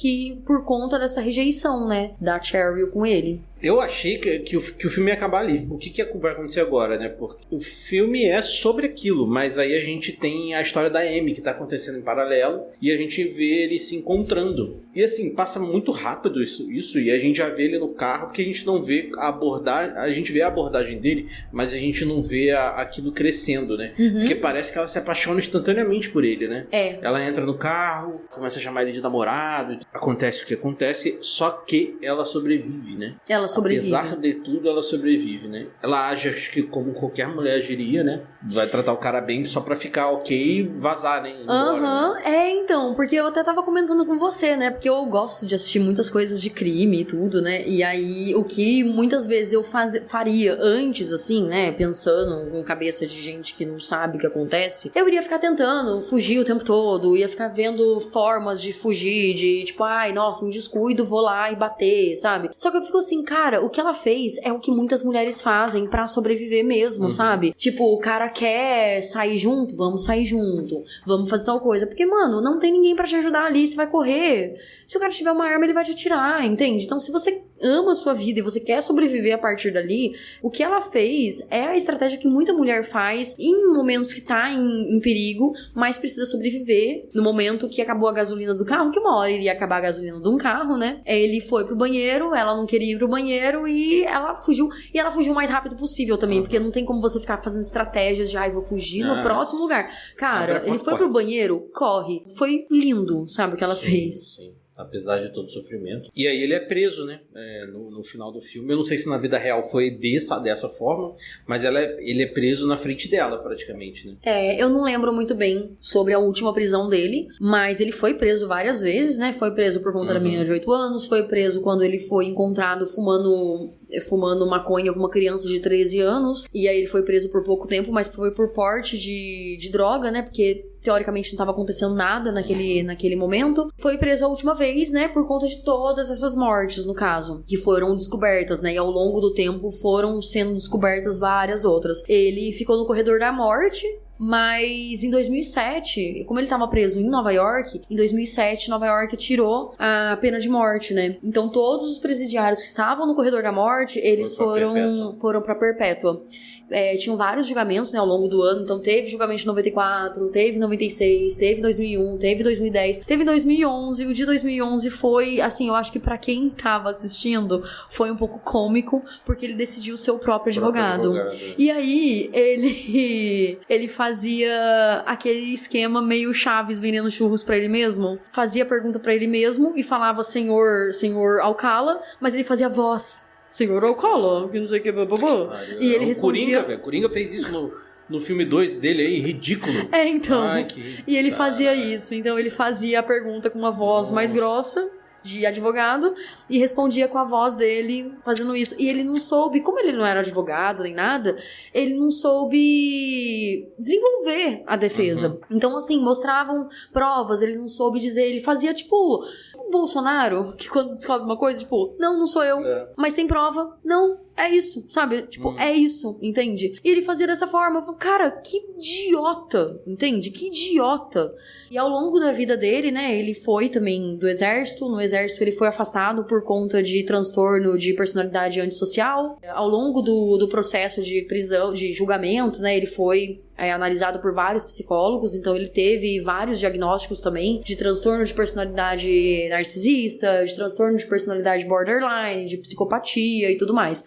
Speaker 1: por conta dessa rejeição, né, da Cheryl com ele.
Speaker 2: Eu achei que o filme ia acabar ali. O que vai acontecer agora, né? Porque o filme é sobre aquilo, mas aí a gente tem a história da Amy que tá acontecendo em paralelo e a gente vê ele se encontrando. E assim, passa muito rápido isso e a gente já vê ele no carro, porque a gente não vê a abordagem, a gente vê a abordagem dele, mas a gente não vê aquilo crescendo, né? Porque parece que ela se apaixona instantaneamente por ele, né? Ela entra no carro, começa a chamar ele de namorado, acontece o que acontece, só que ela sobrevive, né?
Speaker 1: Ela sobrevive.
Speaker 2: Apesar de tudo, ela sobrevive, né? Ela age, acho que como qualquer mulher agiria, né? Vai tratar o cara bem só pra ficar ok e vazar, né? Embora, né?
Speaker 1: Então, porque eu até tava comentando com você, né? Porque eu gosto de assistir muitas coisas de crime e tudo, né? E aí, o que muitas vezes eu faria antes, assim, né? Pensando com cabeça de gente que não sabe o que acontece, eu iria ficar tentando fugir o tempo todo, ia ficar vendo formas de fugir, de tipo, ai, nossa, um descuido, vou lá e bater, sabe? Só que eu fico assim, cara, o que ela fez é o que muitas mulheres fazem pra sobreviver mesmo, sabe? Tipo, o cara quer sair junto, vamos sair junto, vamos fazer tal coisa. Porque, mano, não tem ninguém pra te ajudar ali, você vai correr. Se o cara tiver uma arma, ele vai te atirar, entende? Então, se você ama a sua vida e você quer sobreviver a partir dali, o que ela fez é a estratégia que muita mulher faz em momentos que tá em perigo, mas precisa sobreviver. No momento que acabou a gasolina do carro, que uma hora iria acabar a gasolina de um carro, né? Ele foi pro banheiro, ela não queria ir pro banheiro e ela fugiu. E ela fugiu o mais rápido possível também, porque não tem como você ficar fazendo estratégias de, vou fugir no próximo lugar. Cara, ele foi pro banheiro, corre. Foi lindo, sabe, o que ela fez.
Speaker 2: Sim. Apesar de todo o sofrimento. E aí ele é preso, né? No final do filme. Eu não sei se na vida real foi dessa forma, mas ele é preso na frente dela, praticamente, né?
Speaker 1: Eu não lembro muito bem sobre a última prisão dele, mas ele foi preso várias vezes, né? Foi preso por conta da menina de 8 anos, foi preso quando ele foi encontrado fumando maconha com uma criança de 13 anos, e aí ele foi preso por pouco tempo, mas foi por porte de droga, né? Porque teoricamente não estava acontecendo nada naquele momento. Foi preso a última vez, né, por conta de todas essas mortes, no caso, que foram descobertas, né, e ao longo do tempo foram sendo descobertas várias outras. Ele ficou no corredor da morte, mas em 2007, como ele estava preso em Nova York, em 2007 Nova York tirou a pena de morte, né? Então todos os presidiários que estavam no corredor da morte, eles foram para perpétua. Tinham vários julgamentos, né, ao longo do ano. Então teve julgamento em 94, teve em 96, teve em 2001, teve em 2010, teve em 2011. O de 2011 foi, assim, eu acho que pra quem tava assistindo foi um pouco cômico, porque ele decidiu ser o próprio advogado. E aí ele fazia aquele esquema meio Chaves vendendo churros pra ele mesmo. Fazia pergunta pra ele mesmo e falava senhor Alcala, mas ele fazia voz. Senhor Alcala, que não sei o que, blá. E ele respondia...
Speaker 2: Coringa fez isso no filme 2 dele aí, ridículo.
Speaker 1: Então. E ele fazia isso. Então ele fazia a pergunta com uma voz mais grossa de advogado e respondia com a voz dele fazendo isso. E ele não soube, como ele não era advogado nem nada, ele não soube desenvolver a defesa. Então, assim, mostravam provas, ele não soube dizer, ele fazia tipo o Bolsonaro, que quando descobre uma coisa, tipo, não sou eu, mas tem prova, não. É isso, sabe? Tipo, é isso, entende? E ele fazia dessa forma. Eu falei, cara, que idiota, entende? Que idiota. E ao longo da vida dele, né, ele foi também do exército. No exército ele foi afastado por conta de transtorno de personalidade antissocial. Ao longo do processo de prisão, de julgamento, né, ele foi analisado por vários psicólogos, então ele teve vários diagnósticos também de transtorno de personalidade narcisista, de transtorno de personalidade borderline, de psicopatia e tudo mais.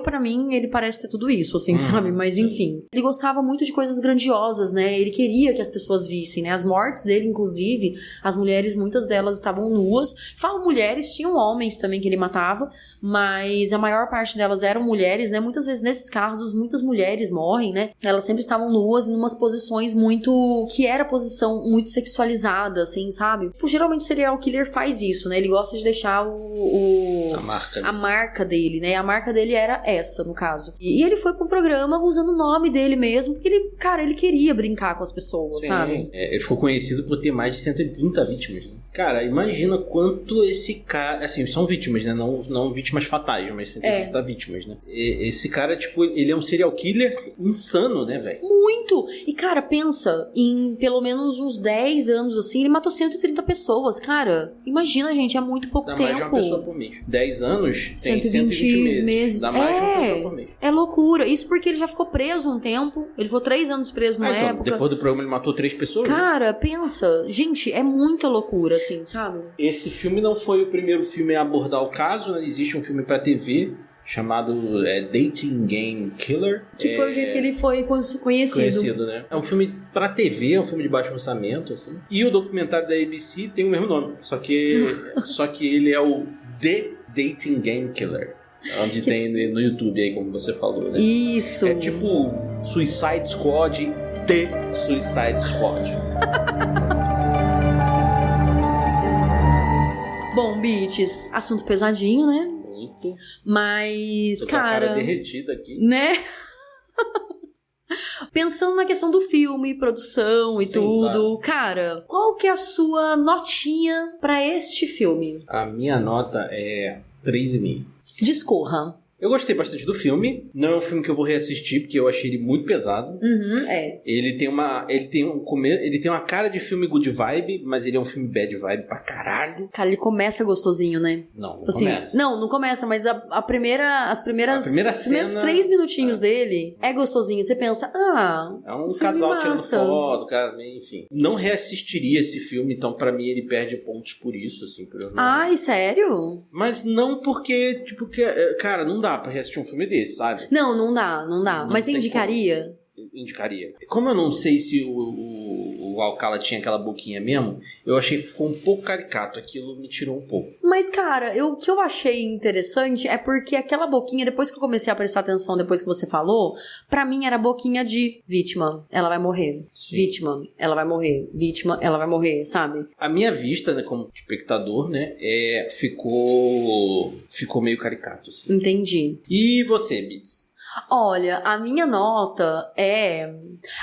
Speaker 1: Pra mim, ele parece ter tudo isso, assim, sabe? Mas, enfim. Ele gostava muito de coisas grandiosas, né? Ele queria que as pessoas vissem, né? As mortes dele, inclusive, as mulheres, muitas delas estavam nuas. Falo mulheres, tinham homens também que ele matava, mas a maior parte delas eram mulheres, né? Muitas vezes, nesses casos, muitas mulheres morrem, né? Elas sempre estavam nuas em umas posições muito... que era posição muito sexualizada, assim, sabe? Tipo, geralmente o serial killer faz isso, né? Ele gosta de deixar a marca dele, né? A marca dele era essa, no caso. E ele foi pro programa usando o nome dele mesmo, porque ele queria brincar com as pessoas, sabe?
Speaker 2: Ele ficou conhecido por ter mais de 130 vítimas, né? Cara, imagina quanto esse cara... Assim, são vítimas, né? Não vítimas fatais, mas 130 vítimas, né? Esse cara, tipo, ele é um serial killer insano, né, velho?
Speaker 1: Muito! E, cara, pensa, em pelo menos uns 10 anos, assim, ele matou 130 pessoas, cara. Imagina, gente, é muito pouco tempo. Dá mais de uma
Speaker 2: pessoa por mês. 10 anos, tem 120 meses. Dá mais de uma pessoa por mês.
Speaker 1: É loucura. Isso porque ele já ficou preso um tempo. Ele ficou 3 anos preso na época.
Speaker 2: Depois do programa ele matou 3 pessoas?
Speaker 1: Cara, pensa. Gente, é muita loucura, assim, sabe?
Speaker 2: Esse filme não foi o primeiro filme a abordar o caso, né? Existe um filme pra TV chamado Dating Game Killer.
Speaker 1: Que foi o jeito que ele foi conhecido,
Speaker 2: né? É um filme pra TV, é um filme de baixo orçamento, assim. E o documentário da ABC tem o mesmo nome, só que ele é o The Dating Game Killer. Onde tem no YouTube aí, como você falou, né?
Speaker 1: Isso!
Speaker 2: É tipo Suicide Squad, The Suicide Squad.
Speaker 1: Bom, Beats, assunto pesadinho, né?
Speaker 2: Muito.
Speaker 1: Mas,
Speaker 2: tô com a cara derretida aqui.
Speaker 1: Né? Pensando na questão do filme, produção e tudo, claro. Cara, qual que é a sua notinha pra este filme?
Speaker 2: A minha nota é 3,5.
Speaker 1: Discorra.
Speaker 2: Eu gostei bastante do filme. Não é um filme que eu vou reassistir, porque eu achei ele muito pesado. Ele tem uma cara de filme good vibe, mas ele é um filme bad vibe pra caralho.
Speaker 1: Cara, ele começa gostosinho, né?
Speaker 2: Não começa.
Speaker 1: Não começa, mas os primeiros 3 minutinhos dele é gostosinho. Você pensa,
Speaker 2: é um casal tirando foto, cara, enfim. Não reassistiria esse filme, então pra mim ele perde pontos por isso, assim. Por eu não...
Speaker 1: Ai, sério?
Speaker 2: Mas não porque, tipo, cara, não dá pra reassistir um filme desse, sabe?
Speaker 1: Não dá. Mas você indicaria?
Speaker 2: Indicaria. Como eu não sei se o Alcala tinha aquela boquinha mesmo, eu achei que ficou um pouco caricato. Aquilo me tirou um pouco.
Speaker 1: Mas, cara, o que eu achei interessante é porque aquela boquinha, depois que eu comecei a prestar atenção, depois que você falou, pra mim era boquinha de vítima, ela vai morrer. Sim. Vítima, ela vai morrer. Vítima, ela vai morrer, sabe?
Speaker 2: A minha vista, né, como espectador, né, ficou meio caricato. Assim.
Speaker 1: Entendi.
Speaker 2: E você, Bits?
Speaker 1: Olha, a minha nota é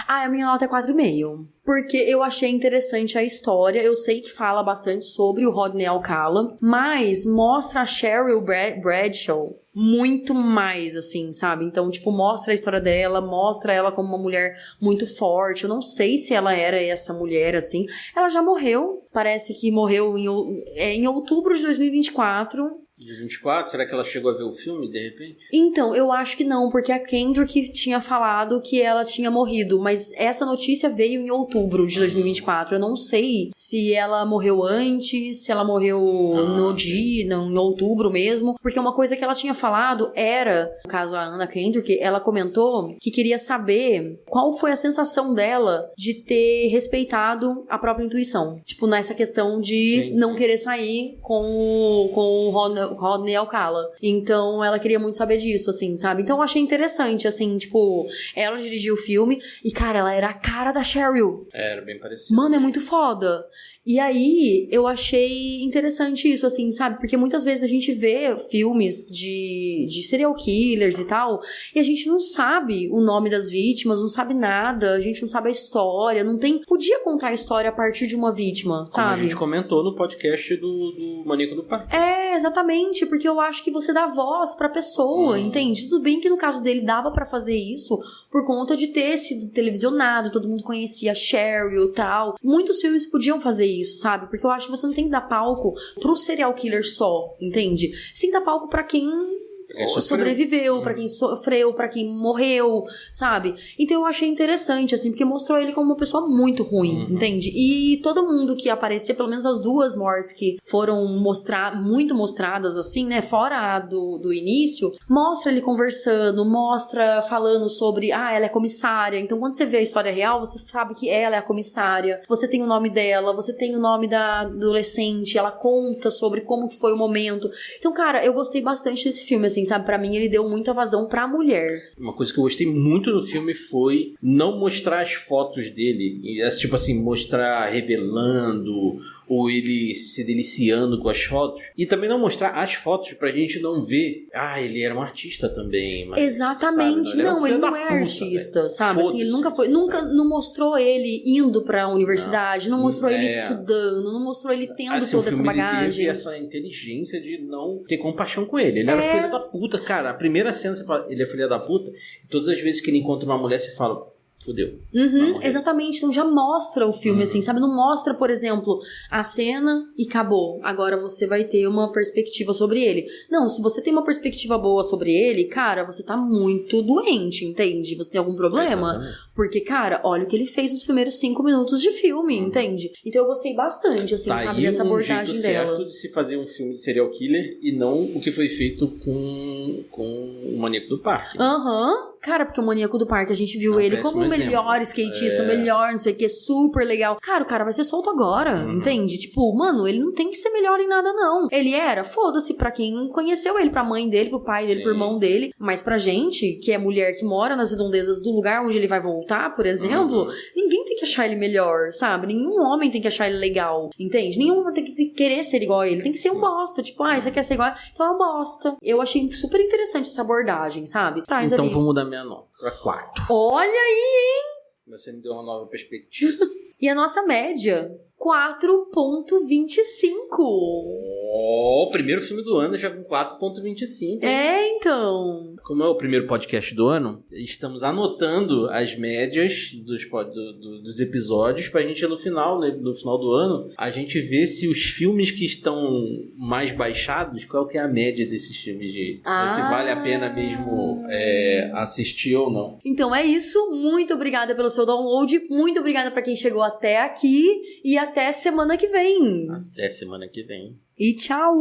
Speaker 1: 4,5. Porque eu achei interessante a história. Eu sei que fala bastante sobre o Rodney Alcala, mas mostra a Cheryl Bradshaw muito mais, assim, sabe? Então, tipo, mostra a história dela, mostra ela como uma mulher muito forte. Eu não sei se ela era essa mulher, assim. Ela já morreu. Parece que morreu em outubro de 2024.
Speaker 2: De 24? Será que ela chegou a ver o filme, de repente?
Speaker 1: Então, eu acho que não, porque a Kendrick tinha falado que ela tinha morrido, mas essa notícia veio em outubro de 2024. Eu não sei se ela morreu antes, se ela morreu em outubro mesmo, porque uma coisa que ela tinha falado era, no caso a Anna Kendrick, ela comentou que queria saber qual foi a sensação dela de ter respeitado a própria intuição. Tipo, essa questão de não querer sair com o Rodney Alcala. Então, ela queria muito saber disso, assim, sabe? Então, eu achei interessante, assim, tipo, ela dirigiu o filme e, cara, ela era a cara da Cheryl.
Speaker 2: Era bem parecido.
Speaker 1: Mano, é muito foda. E aí, eu achei interessante isso, assim, sabe? Porque muitas vezes a gente vê filmes de serial killers e tal, e a gente não sabe o nome das vítimas, não sabe nada, a gente não sabe a história, não tem... Podia contar a história a partir de uma vítima, sabe?
Speaker 2: Como a gente comentou no podcast do Maníaco do Parque.
Speaker 1: É, exatamente, porque eu acho que você dá voz pra pessoa, entende? Tudo bem que no caso dele dava pra fazer isso por conta de ter sido televisionado, todo mundo conhecia a Cheryl e tal. Muitos filmes podiam fazer isso, sabe? Porque eu acho que você não tem que dar palco pro serial killer só, entende? Você tem que dar palco pra quem sobreviveu, pra quem sofreu, pra quem morreu, sabe? Então eu achei interessante, assim, porque mostrou ele como uma pessoa muito ruim, entende? E todo mundo que aparecia, pelo menos as duas mortes que foram muito mostradas, assim, né? Fora a do início, mostra ele conversando, mostra falando sobre, ela é comissária. Então quando você vê a história real, você sabe que ela é a comissária, você tem o nome dela, você tem o nome da adolescente, ela conta sobre como que foi o momento. Então, cara, eu gostei bastante desse filme, assim, sabe? Pra mim, ele deu muita vazão pra mulher.
Speaker 2: Uma coisa que eu gostei muito no filme foi não mostrar as fotos dele. Tipo assim, mostrar revelando ou ele se deliciando com as fotos. E também não mostrar as fotos pra gente não ver. Ele era um artista também. Mas,
Speaker 1: exatamente.
Speaker 2: sabe,
Speaker 1: não, ele não
Speaker 2: puta,
Speaker 1: é artista,
Speaker 2: velho.
Speaker 1: sabe? Assim, ele nunca não mostrou ele indo pra universidade, não mostrou ele estudando, não mostrou ele tendo
Speaker 2: assim,
Speaker 1: toda essa bagagem.
Speaker 2: Ele teve essa inteligência de não ter compaixão com ele. Ele era filho da puta, cara. A primeira cena você fala, ele é filho da puta, e todas as vezes que ele encontra uma mulher, você fala, fudeu.
Speaker 1: Exatamente, então já mostra o filme, assim, sabe? Não mostra, por exemplo, a cena e acabou. Agora você vai ter uma perspectiva sobre ele. Não, se você tem uma perspectiva boa sobre ele, cara, você tá muito doente, entende? Você tem algum problema? Porque, cara, olha o que ele fez nos primeiros 5 minutos de filme, entende? Então eu gostei bastante, assim, sabe? Dessa abordagem dela.
Speaker 2: Certo de se fazer um filme de serial killer e não o que foi feito com o Maníaco do Parque.
Speaker 1: Cara, porque o Maníaco do Parque, a gente viu ele como o melhor skatista, melhor, não sei o que, super legal. Cara, o cara vai ser solto agora, entende? Tipo, mano, ele não tem que ser melhor em nada, não. Ele era, foda-se pra quem conheceu ele, pra mãe dele, pro pai dele, pro irmão dele. Mas pra gente, que é mulher que mora nas redondezas do lugar onde ele vai voltar, por exemplo, ninguém tem que achar ele melhor, sabe? Nenhum homem tem que achar ele legal, entende? Nenhum homem tem que querer ser igual a ele. Tem que ser um bosta. Tipo, você quer ser igual? Então é um bosta. Eu achei super interessante essa abordagem, sabe? Traz
Speaker 2: então
Speaker 1: ali.
Speaker 2: vou mudar minha nota pra 4.
Speaker 1: Olha aí, hein?
Speaker 2: Você me deu uma nova perspectiva.
Speaker 1: E a nossa média? 4.25.
Speaker 2: O primeiro filme do ano já com 4.25.
Speaker 1: Então.
Speaker 2: Como é o primeiro podcast do ano, estamos anotando as médias dos episódios pra gente no final, né, no final do ano, a gente ver se os filmes que estão mais baixados, qual que é a média desses filmes, se vale a pena mesmo assistir ou não.
Speaker 1: Então é isso. Muito obrigada pelo seu download. Muito obrigada pra quem chegou até aqui. E até semana que vem.
Speaker 2: Até semana que vem.
Speaker 1: E tchau!